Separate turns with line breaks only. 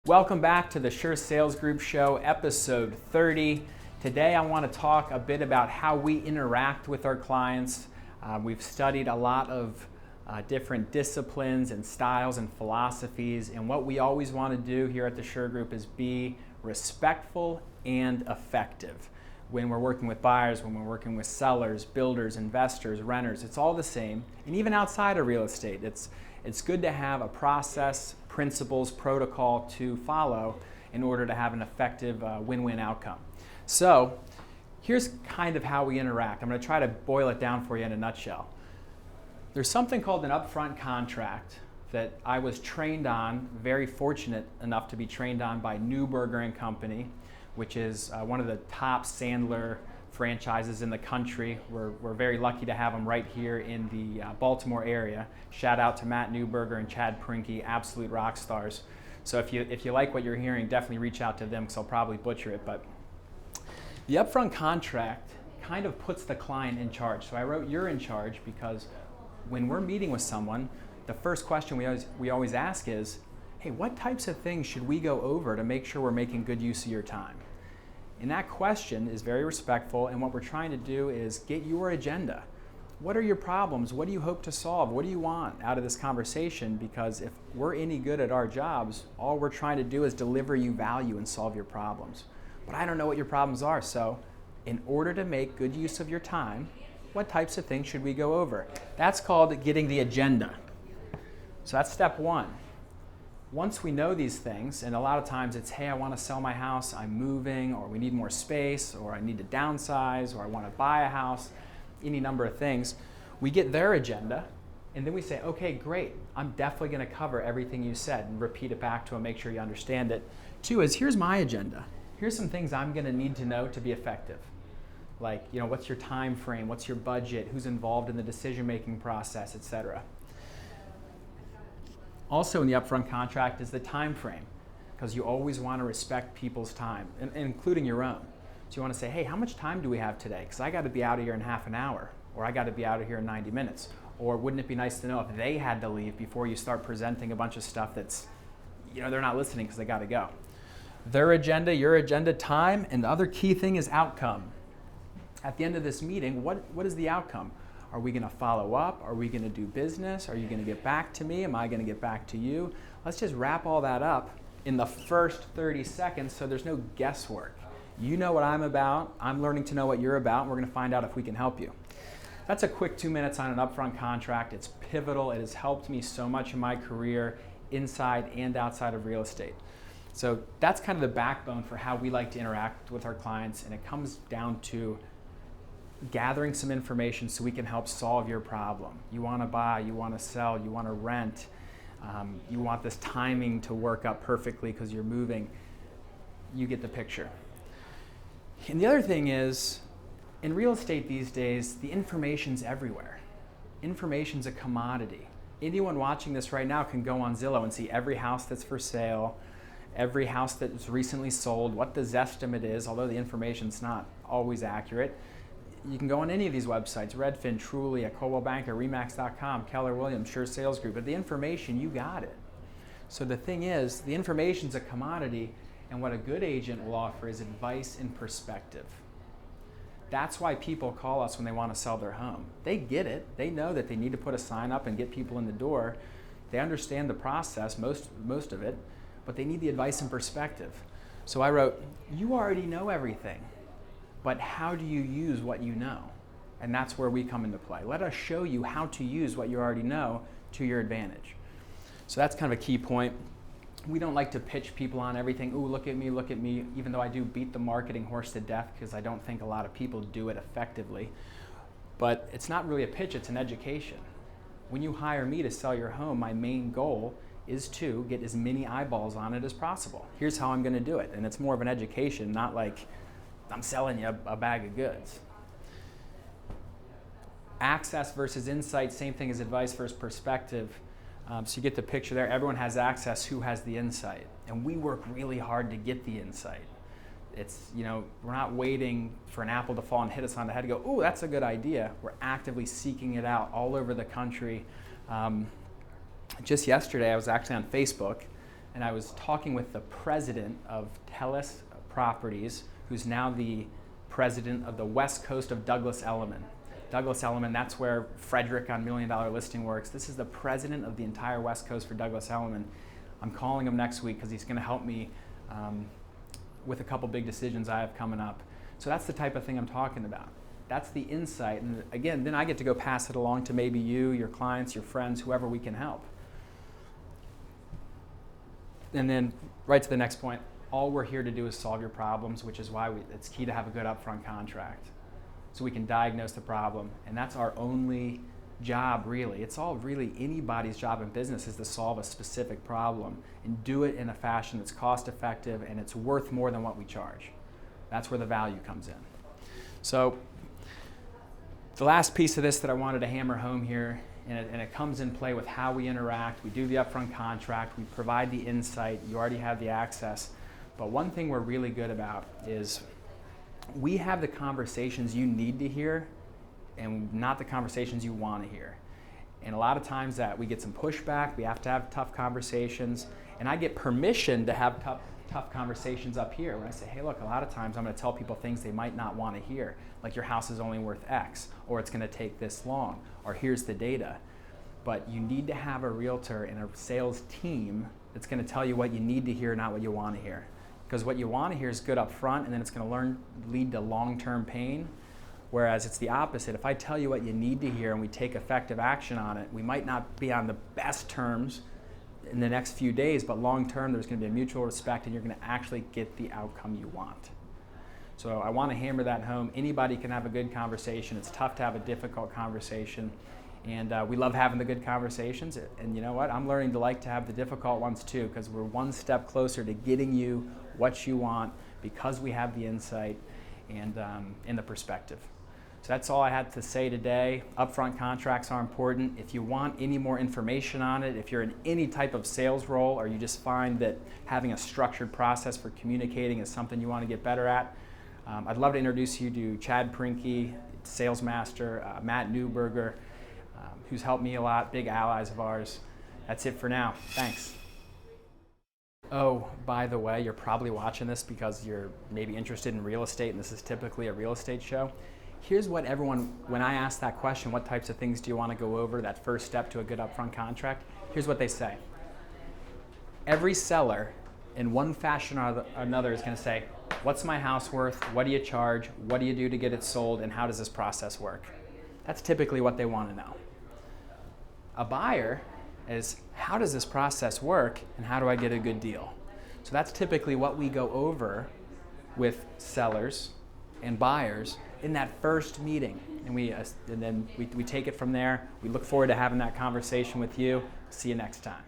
Welcome back to the Sure Sales Group Show, episode 30. Today I want to talk a bit about how we interact with our clients. We've studied a lot of different disciplines and styles and philosophies, and what we always want to do here at the Sure Group is be respectful and effective. When we're working with buyers, when we're working with sellers, builders, investors, renters, it's all the same. And even outside of real estate, it's good to have a process, principles, protocol to follow in order to have an effective win-win outcome. So here's kind of how we interact. I'm going to try to boil it down for you in a nutshell. There's something called an upfront contract that I was trained on, very fortunate enough to be trained on by Neuberger and Company, which is one of the top Sandler franchises in the country. We're very lucky to have them right here in the Baltimore area. Shout out to Matt Neuberger and Chad Prinke, absolute rock stars. So if you like what you're hearing, definitely reach out to them because I'll probably butcher it. But the upfront contract kind of puts the client in charge. So I wrote "you're in charge" because when we're meeting with someone, the first question we always ask is, hey, what types of things should we go over to make sure we're making good use of your time? And that question is very respectful, and what we're trying to do is get your agenda. What are your problems? What do you hope to solve? What do you want out of this conversation? Because if we're any good at our jobs, all we're trying to do is deliver you value and solve your problems. But I don't know what your problems are, so in order to make good use of your time, what types of things should we go over? That's called getting the agenda. So that's step one. Once we know these things, and a lot of times it's, hey, I want to sell my house, I'm moving, or we need more space, or I need to downsize, or I want to buy a house, any number of things, we get their agenda, and then we say, okay, great, I'm definitely going to cover everything you said, and repeat it back to them, make sure you understand it. Two is, here's my agenda. Here's some things I'm going to need to know to be effective. Like, what's your time frame, what's your budget, who's involved in the decision-making process, etc. Also in the upfront contract is the time frame, because you always want to respect people's time, including your own. So you want to say, hey, how much time do we have today? Because I got to be out of here in half an hour, or I got to be out of here in 90 minutes. Or wouldn't it be nice to know if they had to leave before you start presenting a bunch of stuff that's, they're not listening because they got to go. Their agenda, your agenda, time, and the other key thing is outcome. At the end of this meeting, what is the outcome? Are we going to follow up? Are we going to do business? Are you going to get back to me? Am I going to get back to you? Let's just wrap all that up in the first 30 seconds so there's no guesswork. You know what I'm about. I'm learning to know what you're about, and we're going to find out if we can help you. That's a quick 2 minutes on an upfront contract. It's pivotal. It has helped me so much in my career, inside and outside of real estate. So that's kind of the backbone for how we like to interact with our clients, and it comes down to gathering some information so we can help solve your problem. You want to buy, you want to sell, you want to rent, you want this timing to work up perfectly because you're moving. You get the picture. And the other thing is, in real estate these days, the information's everywhere. Information's a commodity. Anyone watching this right now can go on Zillow and see every house that's for sale, every house that's recently sold, what the Zestimate is, although the information's not always accurate. You can go on any of these websites, Redfin, Trulia, Coldwell Banker, Remax.com, Keller Williams, Sure Sales Group, but the information, you got it. So the thing is, the information's a commodity, and what a good agent will offer is advice and perspective. That's why people call us when they want to sell their home. They get it. They know that they need to put a sign up and get people in the door. They understand the process, most of it, but they need the advice and perspective. So I wrote, you already know everything. But how do you use what you know? And that's where we come into play. Let us show you how to use what you already know to your advantage. So that's kind of a key point. We don't like to pitch people on everything. Ooh, look at me, even though I do beat the marketing horse to death because I don't think a lot of people do it effectively. But it's not really a pitch, it's an education. When you hire me to sell your home, my main goal is to get as many eyeballs on it as possible. Here's how I'm going to do it. And it's more of an education, not like I'm selling you a bag of goods. Access versus insight, same thing as advice versus perspective. So you get the picture there. Everyone has access. Who has the insight? And we work really hard to get the insight. It's, we're not waiting for an apple to fall and hit us on the head and go, oh, that's a good idea. We're actively seeking it out all over the country. Just yesterday, I was actually on Facebook, and I was talking with the president of Telus Properties, who's now the president of the West Coast of Douglas Elliman. Douglas Elliman, that's where Frederick on $1 Million Listing works. This is the president of the entire West Coast for Douglas Elliman. I'm calling him next week because he's going to help me with a couple big decisions I have coming up. So that's the type of thing I'm talking about. That's the insight. And again, then I get to go pass it along to maybe you, your clients, your friends, whoever we can help. And then right to the next point, all we're here to do is solve your problems, which is why it's key to have a good upfront contract. So we can diagnose the problem, and that's our only job, really. It's all really anybody's job in business is to solve a specific problem and do it in a fashion that's cost effective and it's worth more than what we charge. That's where the value comes in. So the last piece of this that I wanted to hammer home here, and it comes in play with how we interact. We do the upfront contract, we provide the insight, you already have the access. But one thing we're really good about is we have the conversations you need to hear and not the conversations you want to hear. And a lot of times that we get some pushback, we have to have tough conversations, and I get permission to have tough conversations up here when I say, hey look, a lot of times I'm going to tell people things they might not want to hear, like your house is only worth X, or it's going to take this long, or here's the data. But you need to have a realtor and a sales team that's going to tell you what you need to hear, not what you want to hear. Because what you want to hear is good up front, and then it's going to lead to long-term pain. Whereas it's the opposite. If I tell you what you need to hear and we take effective action on it, we might not be on the best terms in the next few days, but long-term there's going to be a mutual respect and you're going to actually get the outcome you want. So I want to hammer that home. Anybody can have a good conversation. It's tough to have a difficult conversation. And we love having the good conversations. And you know what? I'm learning to like to have the difficult ones too, because we're one step closer to getting you what you want because we have the insight and the perspective. So that's all I had to say today. Upfront contracts are important. If you want any more information on it, if you're in any type of sales role or you just find that having a structured process for communicating is something you want to get better at, I'd love to introduce you to Chad Prinke, sales master, Matt Newberger, who's helped me a lot, big allies of ours. That's it for now. Thanks. Oh, by the way, you're probably watching this because you're maybe interested in real estate, and this is typically a real estate show. Here's what everyone, when I ask that question, what types of things do you want to go over, that first step to a good upfront contract, here's what they say. Every seller, in one fashion or another, is going to say, what's my house worth, what do you charge, what do you do to get it sold, and how does this process work? That's typically what they want to know. A buyer is, how does this process work, and how do I get a good deal? So that's typically what we go over with sellers and buyers in that first meeting, and then we take it from there. We look forward to having that conversation with you. See you next time.